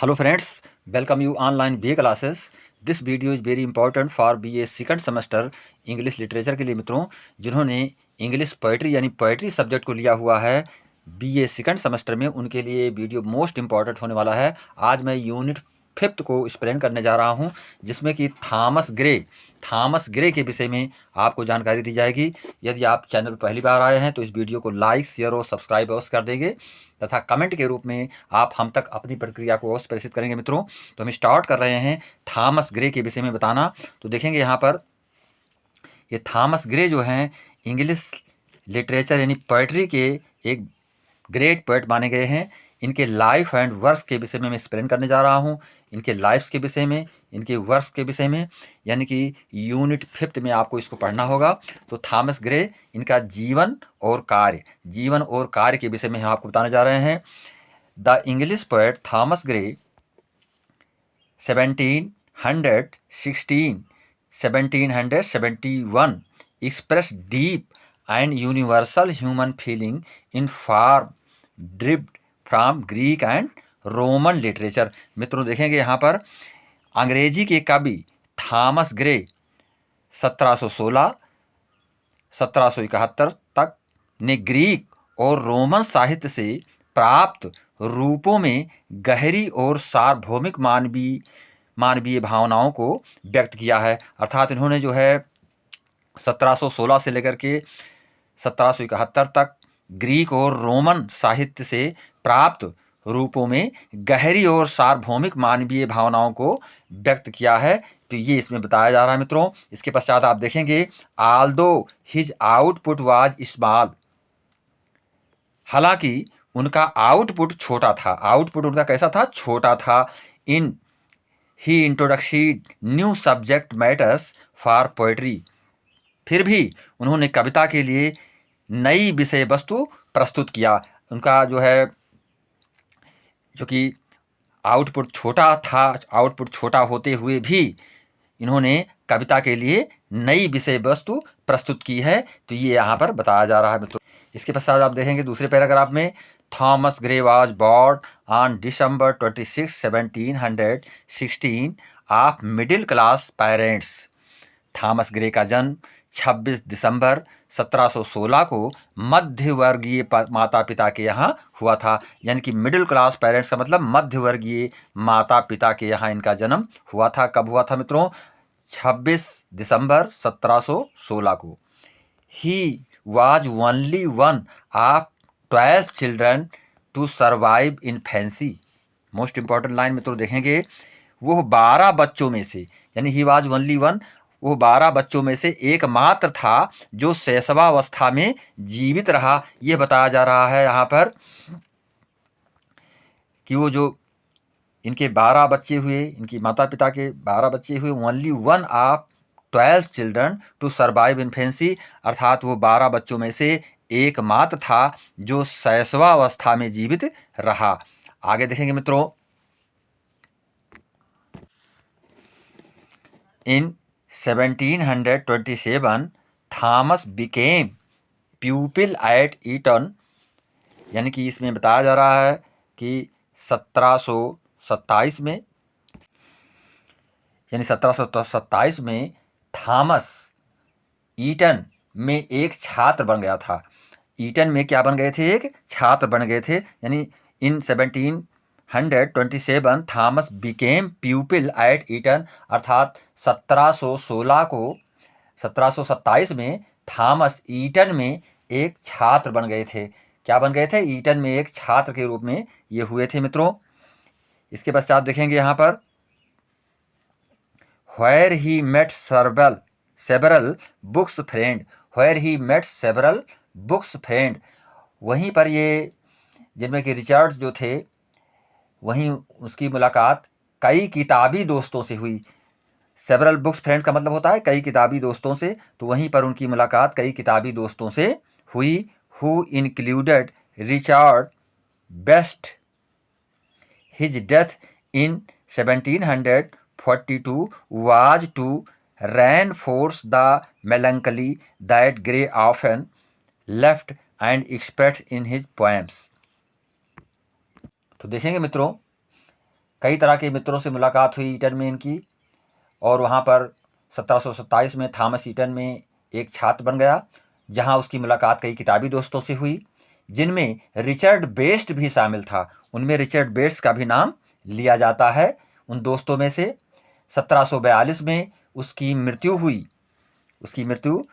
Hello friends, welcome you online BA classes. This video is very important for BA second semester English literature के लिए मित्रों जिन्होंने English poetry यानी poetry subject को लिया हुआ है BA सेकंड सेमेस्टर में, उनके लिए वीडियो मोस्ट इंपॉर्टेंट होने वाला है। आज मैं यूनिट 5th को एक्सप्लेन करने जा रहा हूं, जिसमें कि थॉमस ग्रे के विषय में आपको जानकारी दी जाएगी। यदि आप चैनल पर पहली बार आए हैं तो इस वीडियो को लाइक, शेयर और सब्सक्राइब अवश्य कर देंगे तथा कमेंट के रूप में आप हम तक अपनी प्रतिक्रिया को अवश्य प्रेषित करेंगे मित्रों। तो हम स्टार्ट कर रहे हैं थॉमस ग्रे के विषय में बताना। तो देखेंगे यहाँ पर ये थॉमस ग्रे जो हैं इंग्लिश लिटरेचर यानी पोएट्री के एक ग्रेट पोएट माने गए हैं। इनके लाइफ एंड वर्क्स के विषय में मैं एक्सप्लेन करने जा रहा हूँ, इनके लाइफ्स के विषय में, इनके वर्क्स के विषय में, यानी कि यूनिट 5th में आपको इसको पढ़ना होगा। तो थॉमस ग्रे, इनका जीवन और कार्य के विषय में हम आपको बताने जा रहे हैं। The English poet Thomas Gray 1716-1771 expressed deep and universal human feeling in form derived from Greek and Roman literature. मित्रों देखेंगे यहाँ पर अंग्रेजी के कवि थॉमस ग्रे 1716-1771 तक ने ग्रीक और रोमन साहित्य से प्राप्त रूपों में गहरी और सार्वभौमिक मानवीय भावनाओं को व्यक्त किया है। अर्थात इन्होंने जो है 1716 से लेकर के 1771 तक ग्रीक और रोमन साहित्य से प्राप्त रूपों में गहरी और सार्वभौमिक मानवीय भावनाओं को व्यक्त किया है। तो ये इसमें बताया जा रहा है मित्रों। इसके पश्चात आप देखेंगे Aldous his output was small, हालांकि उनका आउटपुट छोटा था। आउटपुट उनका कैसा था? छोटा था। इन ही introduction new subject matters for poetry, फिर भी उन्होंने कविता के लिए नई विषय वस्तु प्रस्तुत किया। उनका जो है जो कि आउटपुट छोटा था, आउटपुट छोटा होते हुए भी इन्होंने कविता के लिए नई विषय वस्तु प्रस्तुत की है। तो ये यहाँ पर बताया जा रहा है मित्रों। इसके पश्चात आप देखेंगे दूसरे पैराग्राफ में Thomas Gray was born on December 26, 1716 of middle class parents. Thomas Gray का जन्म 26 दिसंबर 1716 को मध्य वर्गीय माता पिता के यहाँ हुआ था। यानी कि मिडिल क्लास पेरेंट्स का मतलब मध्य वर्गीय माता पिता के यहाँ इनका जन्म हुआ था। कब हुआ था मित्रों? 26 दिसंबर 1716 को। He was only one of 12 children to survive infancy. Most important line मित्रों देखेंगे, वो 12 बच्चों में से, यानी ही वाज ओनली वन, वो 12 बच्चों में से एकमात्र था जो शैशवावस्था में जीवित रहा। यह बताया जा रहा है यहाँ पर कि वो जो इनके 12 बच्चे हुए, इनकी माता पिता के 12 बच्चे हुए, only one of 12 children to survive infancy, अर्थात वो 12 बच्चों में से एकमात्र था जो शैशवावस्था में जीवित रहा। आगे देखेंगे मित्रों, in 1727 Thomas became pupil at Eton, यानी कि इसमें बताया जा रहा है कि 1727 में, यानी 1727 में थॉमस ईटन में एक छात्र बन गया था। ईटन में क्या बन गए थे? एक छात्र बन गए थे। यानी in 1727 Thomas became pupil at Eton, अर्थात 1727 में थॉमस ईटन में एक छात्र बन गए थे। क्या बन गए थे? ईटन में एक छात्र के रूप में ये हुए थे मित्रों। इसके पश्चात देखेंगे यहाँ पर where he met several books friend, where he met several books friend, वहीं पर ये जिनमें कि रिचर्ड जो थे, वहीं उसकी मुलाकात कई किताबी दोस्तों से हुई। सेवरल बुक्स फ्रेंड का मतलब होता है कई किताबी दोस्तों से, तो वहीं पर उनकी मुलाकात कई किताबी दोस्तों से हुई। Who included Richard best. His death in 1742 was to reinforce the melancholy that Gray often left and expressed in his poems। तो देखेंगे मित्रों कई तरह के मित्रों से मुलाकात हुई ईटन में इनकी, और वहाँ पर 1727 में थॉमस ईटन में एक छात्र बन गया, जहाँ उसकी मुलाकात कई किताबी दोस्तों से हुई, जिनमें रिचर्ड बेस्ट भी शामिल था। उनमें रिचर्ड बेस्ट का भी नाम लिया जाता है उन दोस्तों में से। 1742 में उसकी मृत्यु हुई। उसकी मृत्यु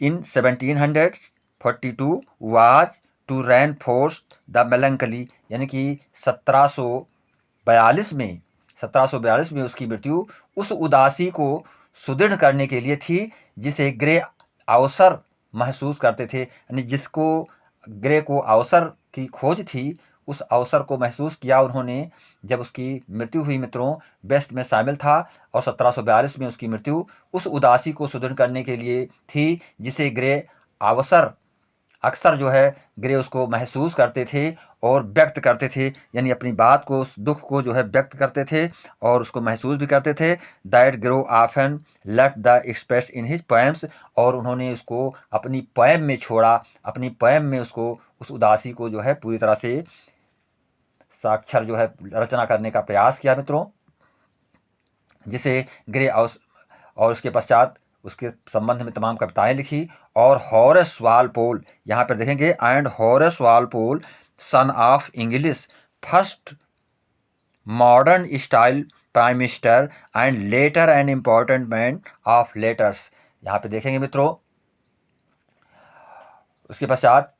in 1742 was to reinforce the melancholy, यानी कि 1742 में उसकी मृत्यु उस उदासी को सुदृढ़ करने के लिए थी जिसे ग्रे अवसर महसूस करते थे, यानी जिसको ग्रे को अवसर की खोज थी, उस अवसर को महसूस किया उन्होंने जब उसकी मृत्यु हुई मित्रों। बेस्ट में शामिल था और 1742 में उसकी मृत्यु उस उदासी को सुदृढ़ करने के लिए थी जिसे ग्रे अवसर अक्सर जो है ग्रे उसको महसूस करते थे और व्यक्त करते थे, यानी अपनी बात को, उस दुख को जो है व्यक्त करते थे और उसको महसूस भी करते थे। That grow often let the express in his poems, और उन्होंने उसको अपनी पोएम में छोड़ा, अपनी पोएम में उसको, उस उदासी को जो है पूरी तरह से साक्षर जो है रचना करने का प्रयास किया मित्रों, जिसे ग्रे और उसके पश्चात उसके संबंध में तमाम कविताएं लिखी। और हॉरेस वालपोल, यहाँ पर देखेंगे, and Horace Walpole son of English first modern style prime minister and later and important man of letters, यहाँ पे देखेंगे मित्रों। उसके पश्चात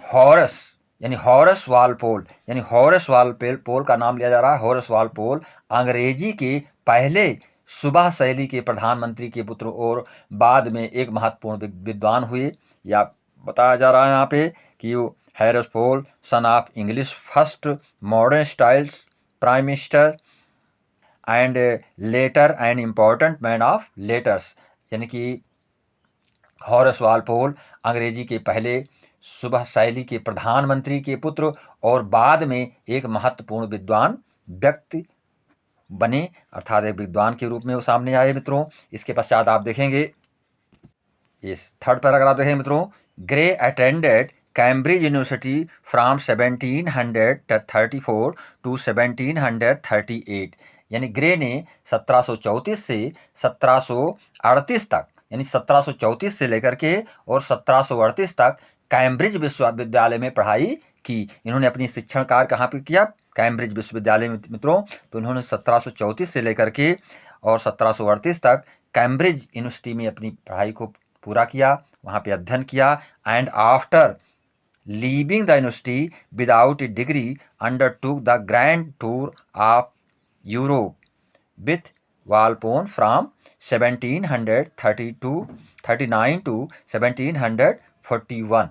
हॉरेस यानी हॉरेस वालपोल, यानी हॉरेस वालपोल का नाम लिया जा रहा है। हॉरेस वालपोल अंग्रेजी के पहले सुबह शैली के प्रधानमंत्री के पुत्र और बाद में एक महत्वपूर्ण विद्वान हुए। या बताया जा रहा है यहाँ पे कि वो Horace Walpole son of English first modern styles prime minister and later and important man of letters, यानी कि हॉरेस वालपोल अंग्रेजी के पहले सुबह शैली के प्रधानमंत्री के पुत्र और बाद में एक महत्वपूर्ण विद्वान व्यक्ति बने, अर्थात एक विद्वान के रूप में वो सामने आए मित्रों। इसके पश्चात आप देखेंगे इस थर्ड पैराग्राफ देखेंगे मित्रों। Gray attended Cambridge university from 1734 to 1738, यानी ग्रे ने 1734 से 1738 तक, यानी 1734 से लेकर के और 1738 तक कैम्ब्रिज विश्वविद्यालय में पढ़ाई की। इन्होंने अपनी शिक्षण कार्य कहाँ पर किया? कैम्ब्रिज विश्वविद्यालय में मित्रों। तो इन्होंने 1734 से लेकर के और 1738 तक कैम्ब्रिज यूनिवर्सिटी में अपनी पढ़ाई को पूरा किया, वहाँ पे अध्ययन किया। And after leaving the university without a degree undertook the grand tour of Europe with Walpole from 1739 to 1741,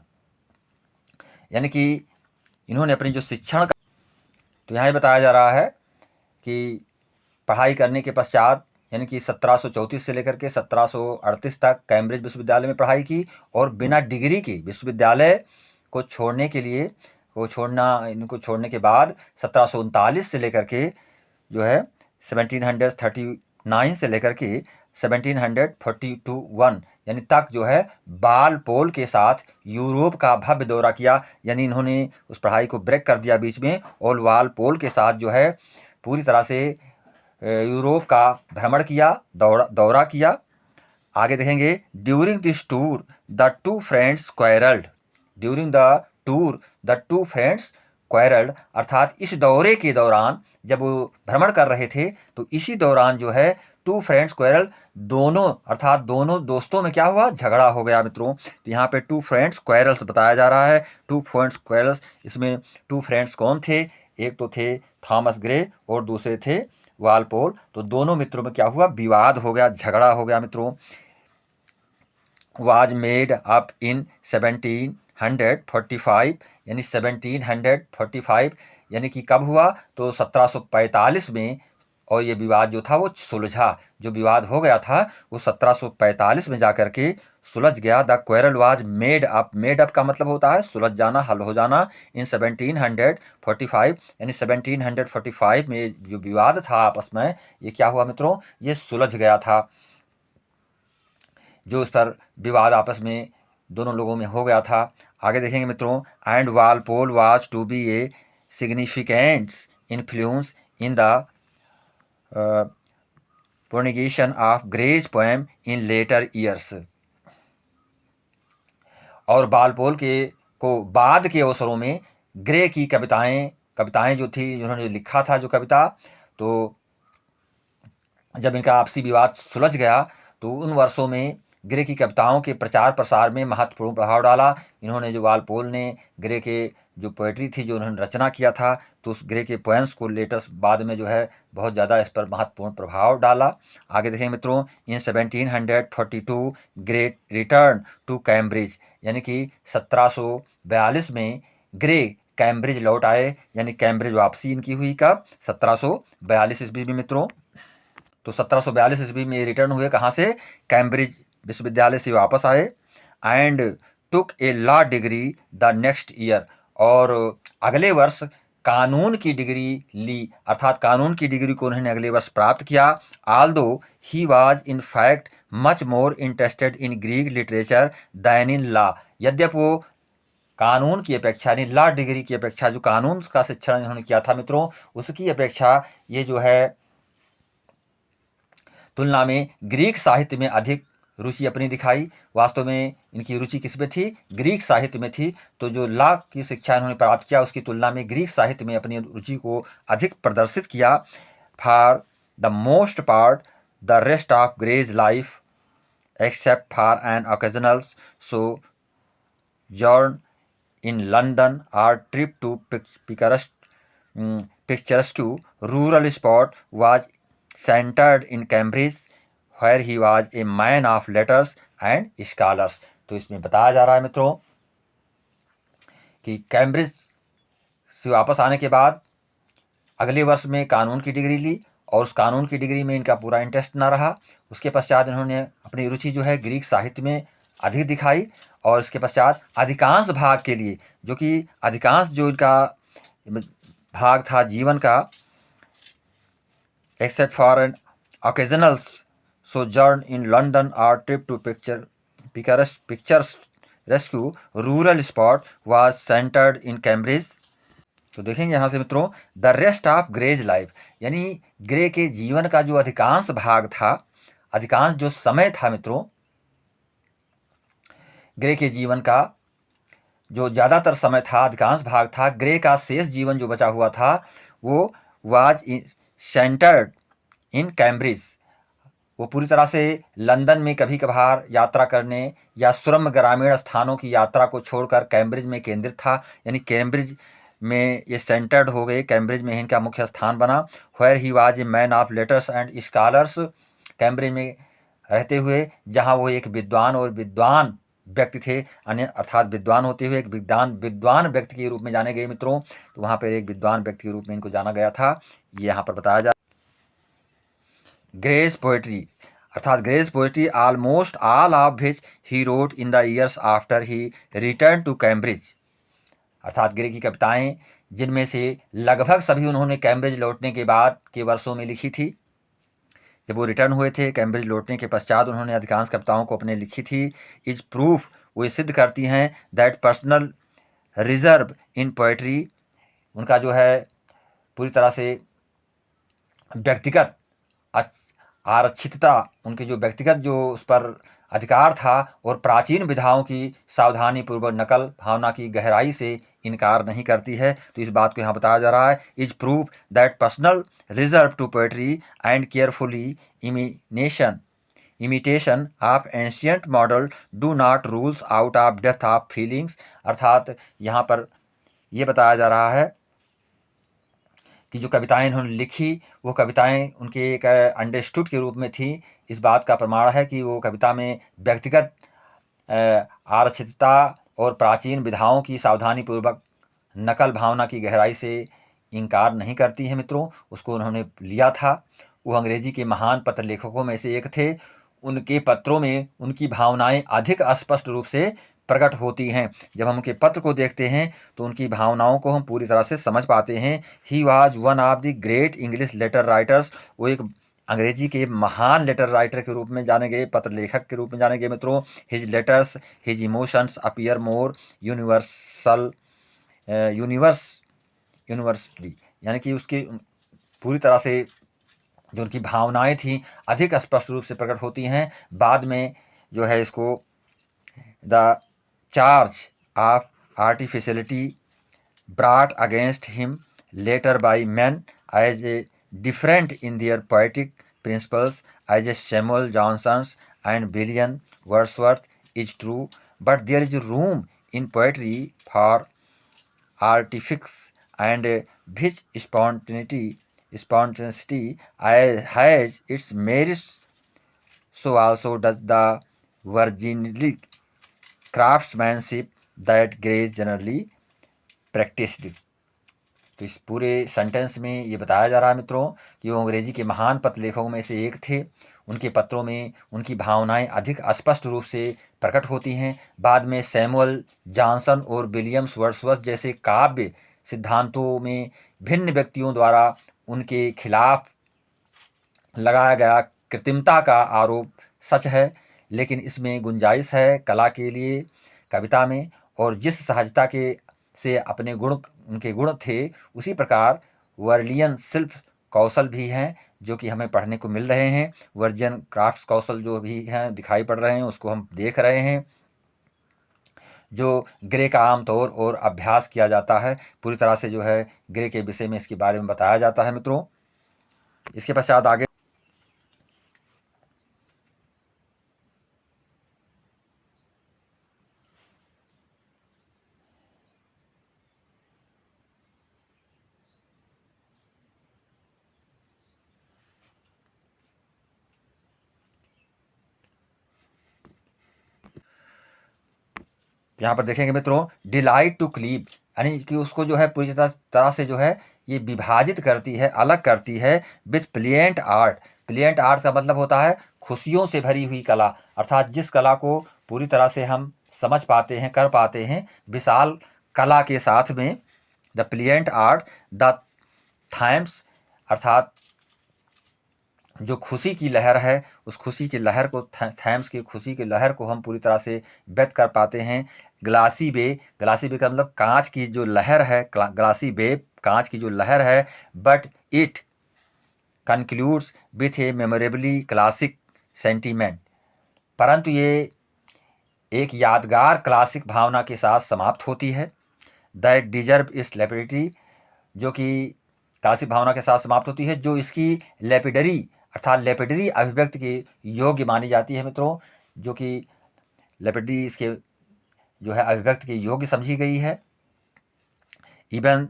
यानी कि इन्होंने अपनी जो शिक्षण का, तो यहाँ बताया जा रहा है कि पढ़ाई करने के पश्चात, यानी कि 1734 से लेकर के 1738 तक कैम्ब्रिज विश्वविद्यालय में पढ़ाई की और बिना डिग्री के विश्वविद्यालय को छोड़ने के लिए इनको छोड़ने के बाद 1739 से लेकर के जो है 1739 से लेकर के 1741 यानी तक जो है वालपोल के साथ यूरोप का भव्य दौरा किया। यानी इन्होंने उस पढ़ाई को ब्रेक कर दिया बीच में और वालपोल के साथ जो है पूरी तरह से यूरोप का भ्रमण किया, दौरा किया। आगे देखेंगे, during this tour the two friends quarrelled, during the tour the two friends quarrelled, अर्थात इस दौरे के दौरान जब वो भ्रमण कर रहे थे तो इसी दौरान जो है टू फ्रेंड्स क्वारल, दोनों अर्थात दोनों दोस्तों में क्या हुआ? झगड़ा हो गया मित्रों। तो यहाँ पे टू फ्रेंड्स क्वारल्स बताया जा रहा है, टू फ्रेंड्स क्वारल्स। इसमें टू फ्रेंड्स कौन थे? एक तो थे थॉमस ग्रे और दूसरे थे वालपोल। तो दोनों मित्रों में क्या हुआ? विवाद हो गया, झगड़ा हो गया मित्रों। वाज मेड अप इन 1745, यानी 1745, यानी कि कब हुआ? तो 1745 में। और ये विवाद जो था वो सुलझा, जो विवाद हो गया था वो 1745 में जाकर के सुलझ गया। The quarrel was made up, made up का मतलब होता है सुलझ जाना, हल हो जाना। इन 1745, यानी 1745 में जो विवाद था आपस में, ये क्या हुआ मित्रों? ये सुलझ गया था। जो उस पर विवाद आपस में दोनों लोगों में हो गया था। आगे देखेंगे मित्रों, and Walpole was to be a significant influence in the prolongation of Gray's poem in later years। और बालपोल के को बाद के अवसरों में ग्रे की कविताएं जो थी, उन्होंने लिखा था जो कविता, तो जब इनका आपसी विवाद सुलझ गया तो उन वर्षों में ग्रे की कविताओं के प्रचार प्रसार में महत्वपूर्ण प्रभाव डाला। इन्होंने जो वालपोल ने ग्रे के जो पोएट्री थी जो उन्होंने रचना किया था, तो उस ग्रे के पोएम्स को लेटेस्ट बाद में जो है बहुत ज़्यादा इस पर महत्वपूर्ण प्रभाव डाला। आगे देखें मित्रों, इन 1742 ग्रे रिटर्न टू कैम्ब्रिज, यानी कि 1742 में ग्रे कैम्ब्रिज लौट आए, यानी कैम्ब्रिज वापसी इनकी हुई कब? 1742 ईस्वी में मित्रों। तो 1742 ईस्वी में रिटर्न हुए, कहाँ से? कैम्ब्रिज विश्वविद्यालय से वापस आए। And took a law degree the next year, और अगले वर्ष कानून की डिग्री ली, अर्थात कानून की डिग्री को उन्होंने अगले वर्ष प्राप्त किया। Although he was in fact much more interested in Greek literature than in law, यद्यपि वो कानून की अपेक्षा, यानी लॉ डिग्री की अपेक्षा, जो कानून का शिक्षण इन्होंने किया था मित्रों, उसकी अपेक्षा ये जो है तुलना में ग्रीक साहित्य में अधिक रुचि अपनी दिखाई। वास्तव में इनकी रुचि किस में थी? ग्रीक साहित्य में थी। तो जो लॉ की शिक्षा इन्होंने प्राप्त किया उसकी तुलना में ग्रीक साहित्य में अपनी रुचि को अधिक प्रदर्शित किया। For the most part the rest of Gray's life except for an occasional sojourn in London or trip to picturesque rural spot was centered in Cambridge, where he was a man of letters and scholars। तो इसमें बताया जा रहा है मित्रों कि Cambridge से वापस आने के बाद अगले वर्ष में कानून की डिग्री ली, और उस कानून की डिग्री में इनका पूरा इंटरेस्ट ना रहा। उसके पश्चात इन्होंने अपनी रुचि जो है ग्रीक साहित्य में अधिक दिखाई, और इसके पश्चात अधिकांश भाग के लिए, जो कि अधिकांश जो इनका भाग था जीवन का, except for an occasional sojourn in London और trip to picturesque rural spot was centered in Cambridge. तो देखेंगे यहाँ से मित्रों, the rest of Gray's life, यानी ग्रे के जीवन का जो अधिकांश भाग था, अधिकांश जो समय था मित्रों, ग्रे के जीवन का जो ज़्यादातर समय था, अधिकांश भाग था, ग्रे का शेष जीवन जो बचा हुआ था वो वाज सेंटर्ड इन कैम्ब्रिज, वो पूरी तरह से लंदन में कभी कभार यात्रा करने या सुरम्य ग्रामीण स्थानों की यात्रा को छोड़कर कैम्ब्रिज में केंद्रित था। यानी कैम्ब्रिज में ये सेंटर्ड हो गए, कैम्ब्रिज में इनका मुख्य स्थान बना। Where he was a man of letters and scholars, Cambridge में रहते हुए जहाँ वो एक विद्वान और विद्वान व्यक्ति थे, अन्य अर्थात विद्वान होते हुए एक विद्वान व्यक्ति के रूप में जाने गए मित्रों। तो वहाँ पर एक विद्वान व्यक्ति के रूप में इनको जाना गया था, ये यहाँ पर बताया जा। ग्रेज पोएट्री, अर्थात Gray's poetry almost all of which he wrote in the years after he return to Cambridge, अर्थात ग्रे की कविताएं जिनमें से लगभग सभी उन्होंने कैम्ब्रिज लौटने के बाद के वर्षों में लिखी थी। जब वो रिटर्न हुए थे कैम्ब्रिज लौटने के पश्चात उन्होंने अधिकांश कविताओं को अपने लिखी थी। इज प्रूफ, वो सिद्ध करती हैं that personal reserve in poetry, उनका जो है पूरी तरह से व्यक्तिगत आरक्षितता, उनके जो व्यक्तिगत जो उस पर अधिकार था, और प्राचीन विधाओं की सावधानी पूर्वक नकल भावना की गहराई से इनकार नहीं करती है। तो इस बात को यहाँ बताया जा रहा है, is proof that personal reserve to poetry and carefully imitation of ancient model do not rules out of depth of feelings, अर्थात यहाँ पर यह बताया जा रहा है कि जो कविताएं इन्होंने लिखी वो कविताएं उनके एक अंडरस्टूड के रूप में थी। इस बात का प्रमाण है कि वो कविता में व्यक्तिगत आरक्षितता और प्राचीन विधाओं की सावधानी पूर्वक नकल भावना की गहराई से इनकार नहीं करती है मित्रों। उसको उन्होंने लिया था। वो अंग्रेजी के महान पत्र लेखकों में से एक थे। उनके पत्रों में उनकी भावनाएं अधिक स्पष्ट रूप से प्रकट होती हैं। जब हम उनके पत्र को देखते हैं तो उनकी भावनाओं को हम पूरी तरह से समझ पाते हैं। He was one of the great English letter writers, वो एक अंग्रेजी के महान लेटर राइटर के रूप में जाने गए, पत्र लेखक के रूप में जाने गए मित्रों। His letters his emotions appear more universally, यानी कि उसके पूरी तरह से जो उनकी भावनाएं थी अधिक स्पष्ट रूप से प्रकट होती हैं। बाद में जो है इसको the charge of artificiality brought against him later by men as a different in their poetic principles as a Samuel Johnson's and William Wordsworth is true, but there is room in poetry for artifice and which spontaneity has its merits, so also does the virginally craftsmanship that Grace generally practiced. तो इस पूरे sentence में ये बताया जा रहा है मित्रों कि वो अंग्रेजी के महान पत्र लेखकों में से एक थे। उनके पत्रों में उनकी भावनाएं अधिक स्पष्ट रूप से प्रकट होती हैं। बाद में सैमुअल जॉनसन और विलियम्स वर्ड्सवर्थ जैसे काव्य सिद्धांतों में भिन्न व्यक्तियों द्वारा उनके खिलाफ लगाया गया कृत्रिमता का आरोप सच है, लेकिन इसमें गुंजाइश है कला के लिए कविता में, और जिस सहजता के से अपने गुण उनके गुण थे उसी प्रकार वर्लियन शिल्प कौशल भी हैं जो कि हमें पढ़ने को मिल रहे हैं। वर्जियन क्राफ्ट्स कौशल जो भी हैं दिखाई पड़ रहे हैं उसको हम देख रहे हैं, जो ग्रे का आमतौर और अभ्यास किया जाता है। पूरी तरह से जो है ग्रे के विषय में इसके बारे में बताया जाता है मित्रों। इसके पश्चात आगे यहाँ पर देखेंगे मित्रों, डिलाइट टू क्लीव, यानी कि उसको जो है पूरी तरह से जो है ये विभाजित करती है, अलग करती है विथ प्लिएंट आर्ट। प्लिएंट आर्ट का मतलब होता है खुशियों से भरी हुई कला, अर्थात जिस कला को पूरी तरह से हम समझ पाते हैं, कर पाते हैं विशाल कला के साथ में। द प्लिएंट आर्ट द थैम्स, अर्थात जो खुशी की लहर है उस खुशी की लहर को, थैम्स की खुशी की लहर को हम पूरी तरह से व्यक्त कर पाते हैं। ग्लासी बे, ग्लासी बे का मतलब कांच की जो लहर है, ग्लासी बे कांच की जो लहर है। But it concludes with a memorably classic sentiment, परंतु ये एक यादगार क्लासिक भावना के साथ समाप्त होती है। दैट डिजर्व इस लेपिडिटी, जो कि क्लासिक भावना के साथ समाप्त होती है, जो इसकी लेपिडरी अर्थात लेपिडरी अभिव्यक्ति के योग्य मानी जाती है मित्रों, जो कि लेपिडरी इसके जो है अभिव्यक्ति के योग्य समझी गई है। Even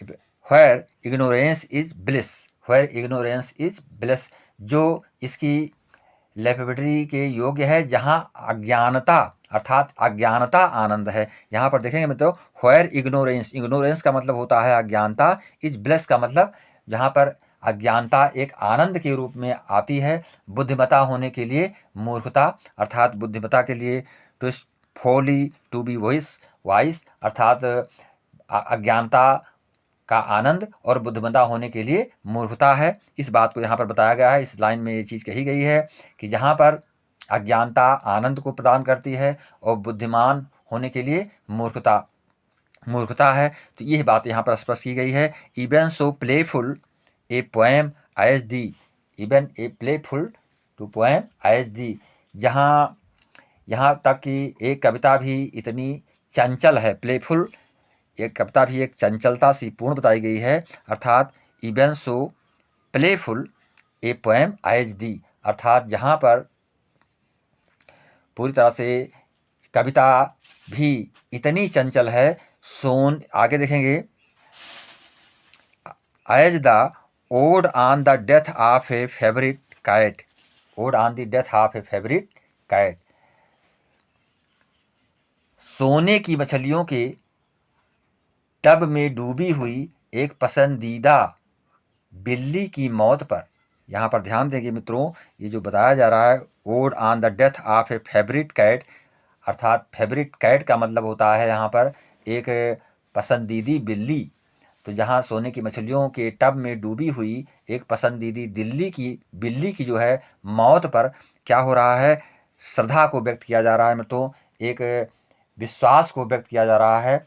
where ignorance is bliss, where ignorance is bliss, जो इसकी लेपिडरी के योग्य है जहाँ अज्ञानता अर्थात अज्ञानता आनंद है। यहाँ पर देखेंगे मित्रों, व्हेयर इग्नोरेंस, इग्नोरेंस का मतलब होता है अज्ञानता, इज ब्लेस का मतलब जहाँ पर अज्ञानता एक आनंद के रूप में आती है। बुद्धिमता होने के लिए मूर्खता, अर्थात बुद्धिमता के लिए टू फोली टू बी वाइस, अर्थात अज्ञानता का आनंद और बुद्धिमता होने के लिए मूर्खता है। इस बात को यहाँ पर बताया गया है, इस लाइन में ये चीज़ कही गई है कि जहाँ पर अज्ञानता आनंद को प्रदान करती है और बुद्धिमान होने के लिए मूर्खता है, तो यह बात यहाँ पर स्पष्ट की गई है। Even so playful a poem as the, even a playful to poem as the, यहाँ तक कि एक कविता भी इतनी चंचल है, प्लेफुल एक कविता भी एक चंचलता सी पूर्ण बताई गई है, अर्थात even so playful a poem as the, अर्थात जहाँ पर पूरी तरह से कविता भी इतनी चंचल है। सोन आगे देखेंगे, as the ode on the death of a favourite cat, ode on the death of a favourite cat, सोने की मछलियों के टब में डूबी हुई एक पसंदीदा बिल्ली की मौत पर। यहाँ पर ध्यान देंगे मित्रों, ये जो बताया जा रहा है ode on the death of a favourite cat, अर्थात फेवरेट कैट का मतलब होता है यहाँ पर एक पसंदीदी बिल्ली। तो जहाँ सोने की मछलियों के टब में डूबी हुई एक पसंदीदी बिल्ली की जो है मौत पर क्या हो रहा है, श्रद्धा को व्यक्त किया जा रहा है मित्रों, एक विश्वास को व्यक्त किया जा रहा है।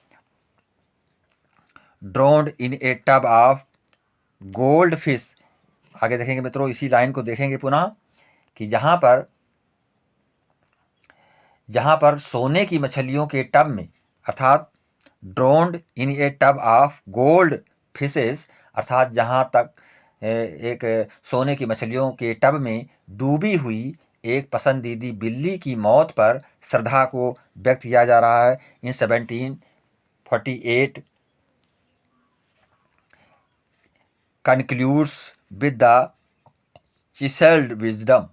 ड्रोन्ड इन ए टब ऑफ गोल्ड फिश, आगे देखेंगे मित्रों, इसी लाइन को देखेंगे पुनः कि जहाँ पर सोने की मछलियों के टब में, अर्थात ड्रोन्ड इन ए टब ऑफ गोल्ड फिशेस, अर्थात जहाँ तक एक सोने की मछलियों के टब में डूबी हुई एक पसंदीदी बिल्ली की मौत पर श्रद्धा को व्यक्त किया जा रहा है। इन 1748 concludes with the chiseled wisdom,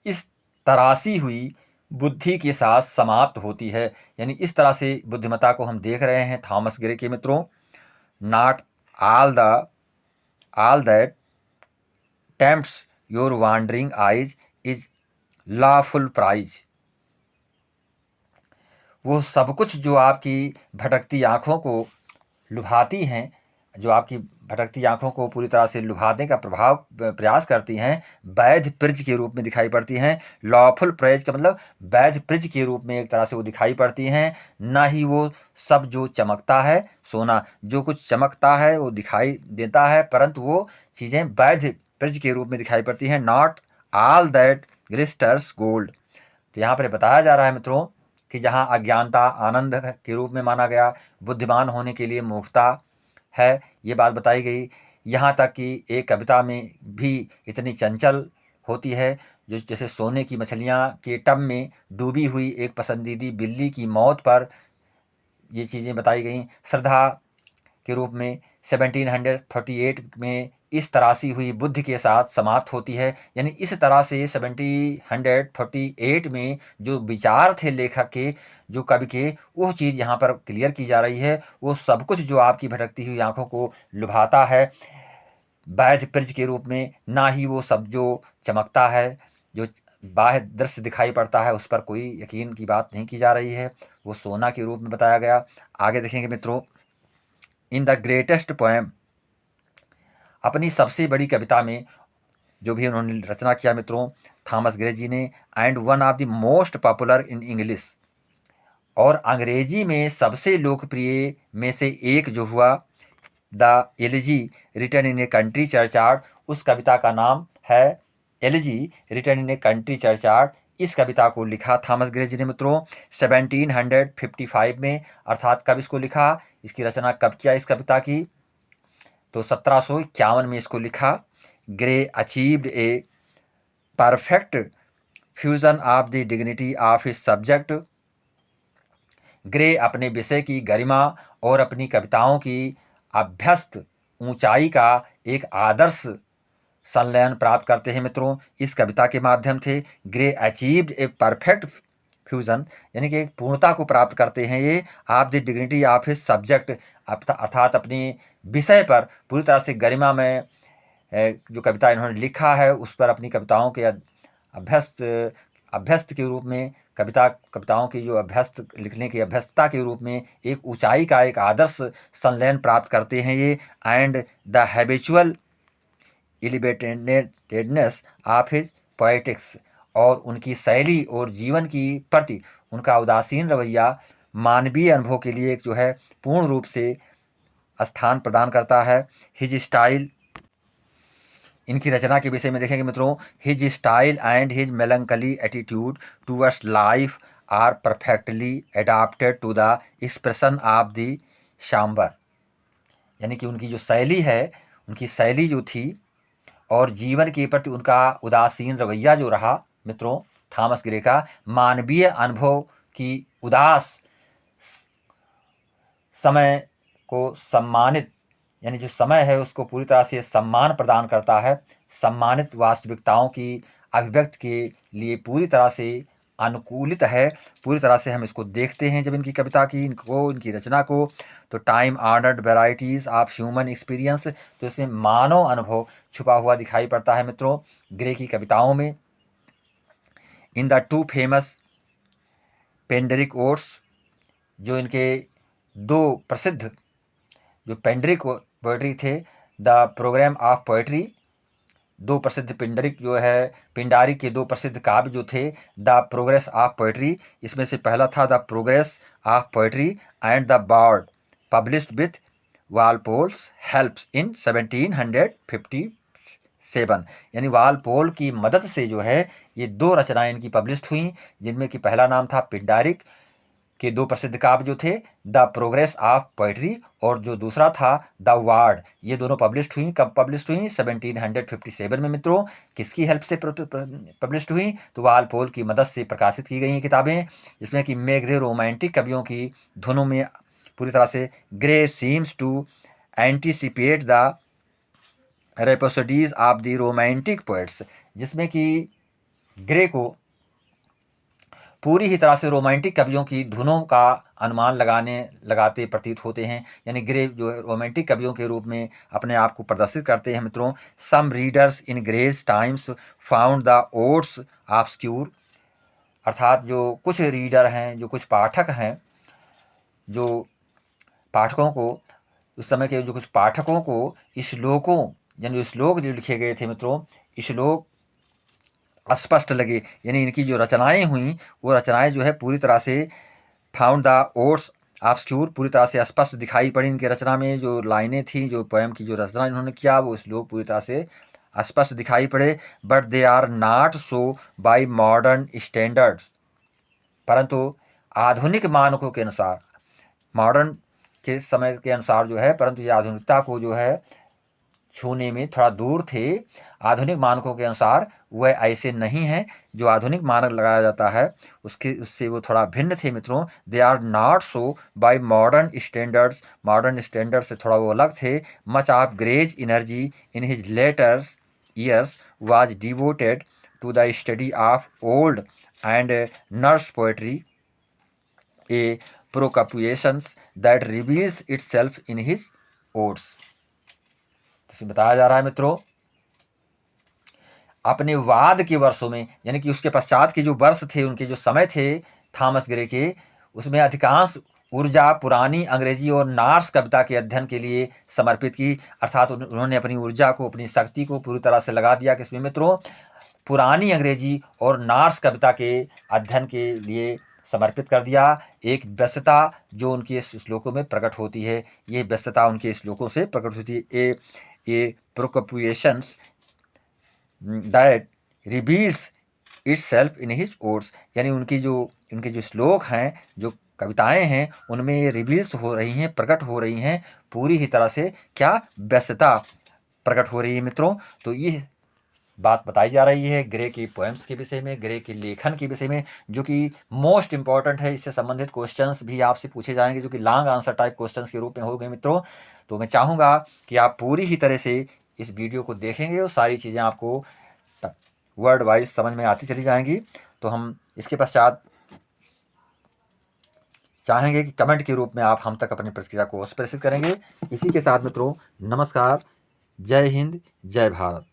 इस तरासी हुई बुद्धि के साथ समाप्त होती है। यानी इस तरह से बुद्धिमत्ता को हम देख रहे हैं थॉमस ग्रे के मित्रों। Not all that tempts your wandering eyes is lawful prize, वो सब कुछ जो आपकी भटकती आँखों को लुभाती हैं, जो आपकी भटकती आँखों को पूरी तरह से लुभाने का प्रयास करती हैं, वैध प्रिज के रूप में दिखाई पड़ती हैं। लॉफुल प्रेज का मतलब वैध प्रिज के रूप में एक तरह से वो दिखाई पड़ती हैं। ना ही वो सब जो चमकता है, सोना जो कुछ चमकता है वो दिखाई देता है, परंतु वो चीज़ें वैध प्रिज के रूप में दिखाई पड़ती हैं। नॉट ऑल दैट ग्लिस्टर्स गोल्ड, तो यहाँ पर बताया जा रहा है मित्रों कि जहाँ अज्ञानता आनंद के रूप में माना गया, बुद्धिमान होने के लिए मूर्खता है, ये बात बताई गई। यहाँ तक कि एक कविता में भी इतनी चंचल होती है, जो जैसे सोने की मछलियाँ के टब में डूबी हुई एक पसंदीदी बिल्ली की मौत पर ये चीज़ें बताई गई श्रद्धा के रूप में। 1748 में इस तरासी हुई बुद्धि के साथ समाप्त होती है। यानी इस तरह से 1748 में जो विचार थे लेखक के, जो कवि के, वो चीज़ यहाँ पर क्लियर की जा रही है। वो सब कुछ जो आपकी भटकती हुई आँखों को लुभाता है वैध प्रिज के रूप में, ना ही वो सब जो चमकता है, जो बाह्य दृश्य दिखाई पड़ता है, उस पर कोई यकीन की बात नहीं की जा रही है, वो सोना के रूप में बताया गया। आगे देखेंगे मित्रों, इन द ग्रेटेस्ट पोएम, अपनी सबसे बड़ी कविता में जो भी उन्होंने रचना किया मित्रों थॉमस ग्रे जी ने, and one of the most popular in English, और अंग्रेजी में सबसे लोकप्रिय में से एक जो हुआ, the elegy written in a country churchyard, उस कविता का नाम है elegy written in a country churchyard. इस कविता को लिखा थॉमस ग्रे जी ने मित्रों 1755 में, अर्थात कब इसको लिखा, इसकी रचना कब किया इस कविता की, तो 1751 में इसको लिखा। Grey achieved a perfect fusion of the dignity of his subject, grey अपने विषय की गरिमा और अपनी कविताओं की अभ्यस्त ऊंचाई का एक आदर्श संलयन प्राप्त करते हैं मित्रों इस कविता के माध्यम से। Grey achieved a perfect fusion, यानी कि एक पूर्णता को प्राप्त करते हैं ये of the dignity of his subject, अर्थात अपने विषय पर पूरी तरह से गरिमा में जो कविता इन्होंने लिखा है उस पर अपनी कविताओं के अभ्यस्त के रूप में, कविताओं की जो अभ्यस्त लिखने की अभ्यस्तता के रूप में एक ऊंचाई का एक आदर्श संलयन प्राप्त करते हैं ये। And the habitual elevatedness of his poetics, और उनकी शैली और जीवन की प्रति उनका उदासीन रवैया मानवीय अनुभव के लिए एक जो है पूर्ण रूप से स्थान प्रदान करता है। हिज स्टाइल, इनकी रचना के विषय में देखेंगे मित्रों, his style and his melancholy attitude towards life are perfectly adapted to the expression of the sombre, यानी कि उनकी जो शैली है, उनकी शैली जो थी और जीवन के प्रति उनका उदासीन रवैया जो रहा मित्रों थॉमस ग्रे का, मानवीय अनुभव की उदास समय को सम्मानित, यानी जो समय है उसको पूरी तरह से सम्मान प्रदान करता है, सम्मानित वास्तविकताओं की अभिव्यक्ति के लिए पूरी तरह से अनुकूलित है। पूरी तरह से हम इसको देखते हैं जब इनकी कविता की इनकी रचना को, तो time ordered varieties of human experience, तो इसमें मानव अनुभव छुपा हुआ दिखाई पड़ता है मित्रों ग्रे की कविताओं में। In the two famous Pindaric odes, जो इनके दो प्रसिद्ध जो पेंडरिक पोएट्री थे, द प्रोग्राम ऑफ पोएट्री, दो प्रसिद्ध पिंडारिक के दो प्रसिद्ध काव्य जो थे, द प्रोग्रेस ऑफ पोएट्री, इसमें से पहला था the progress of poetry and the bard, published with Walpole's helps in 1757। यानी वालपोल की मदद से जो है ये 2 रचनाएं इनकी पब्लिश हुई, जिनमें कि पहला नाम था पिंडारिक के 2 प्रसिद्ध काव्य जो थे द प्रोग्रेस ऑफ पोएट्री, और जो दूसरा था द वार्ड। ये दोनों पब्लिश्ड हुई। कब पब्लिश्ड हुई? 1757 में मित्रों। किसकी हेल्प से पब्लिश्ड हुई? तो वालपोल की मदद से प्रकाशित की गई हैं किताबें, जिसमें कि मेग्रे रोमांटिक कवियों की धुनों में पूरी तरह से Gray seems to anticipate the rhapsodies of the romantic poets, जिसमें कि ग्रे को पूरी ही तरह से रोमांटिक कवियों की धुनों का अनुमान लगाते प्रतीत होते हैं। यानी ग्रे जो है रोमांटिक कवियों के रूप में अपने आप को प्रदर्शित करते हैं मित्रों। Some readers in Gray's times found the odes obscure, अर्थात जो कुछ रीडर हैं, जो कुछ पाठक हैं, जो पाठकों को उस समय के जो कुछ पाठकों को श्लोकों, यानी श्लोक जो लिखे गए थे मित्रों, श्लोक अस्पष्ट लगे। यानी इनकी जो रचनाएं हुई वो रचनाएं जो है पूरी तरह से फाउंड द ओड्स ऑब्सक्यूर, पूरी तरह से स्पष्ट दिखाई पड़ी। इनकी रचना में जो लाइनें थी, जो पोएम की जो रचना इन्होंने किया, वो श्लोक पूरी तरह से स्पष्ट दिखाई पड़े। But they are not so by modern standards, परंतु आधुनिक मानकों के अनुसार, मॉडर्न के समय के अनुसार जो है, परंतु ये आधुनिकता को जो है छूने में थोड़ा दूर थे। आधुनिक मानकों के अनुसार वह ऐसे नहीं है। जो आधुनिक मानक लगाया जाता है उससे वो थोड़ा भिन्न थे मित्रों। They are not so by modern standards, modern standard से थोड़ा वो अलग थे। Much of Gray's energy in his later years was devoted to the study of old and Norse poetry, a preoccupations that reveals itself in his odes. बताया जा रहा है मित्रों, अपने वाद के वर्षों में, यानी कि उसके पश्चात के जो वर्ष थे, उनके जो समय थे थॉमस ग्रे के, उसमें अधिकांश ऊर्जा पुरानी अंग्रेजी और नार्स कविता के अध्ययन के लिए समर्पित की। अर्थात उन्होंने अपनी ऊर्जा को, अपनी शक्ति को पूरी तरह से लगा दिया किसमें मित्रों? पुरानी अंग्रेजी और नार्स कविता के अध्ययन के लिए समर्पित कर दिया। एक व्यस्तता जो उनके श्लोकों में प्रकट होती है, ये व्यस्तता उनके श्लोकों से प्रकट होती है। A preoccupations that reveals itself in his odes, यानी उनके जो श्लोक हैं, जो कविताएं हैं, उनमें ये रिवील्स हो रही हैं, प्रकट हो रही हैं पूरी ही तरह से। क्या? व्यस्तता प्रकट हो रही है मित्रों। तो ये बात बताई जा रही है ग्रे की पोएम्स के विषय में, ग्रे के लेखन के विषय में, जो कि मोस्ट इंपॉर्टेंट है। इससे संबंधित क्वेश्चंस भी आपसे पूछे जाएंगे, जो कि लॉन्ग आंसर टाइप क्वेश्चंस के रूप में हो गए मित्रों। तो मैं चाहूँगा कि आप पूरी ही तरह से इस वीडियो को देखेंगे और सारी चीज़ें आपको वर्ड वाइज समझ में आती चली जाएंगी। तो हम इसके पश्चात चाहेंगे कि कमेंट के रूप में आप हम तक अपनी प्रतिक्रिया को प्रेषित करेंगे। इसी के साथ मित्रों, नमस्कार, जय हिंद, जय भारत।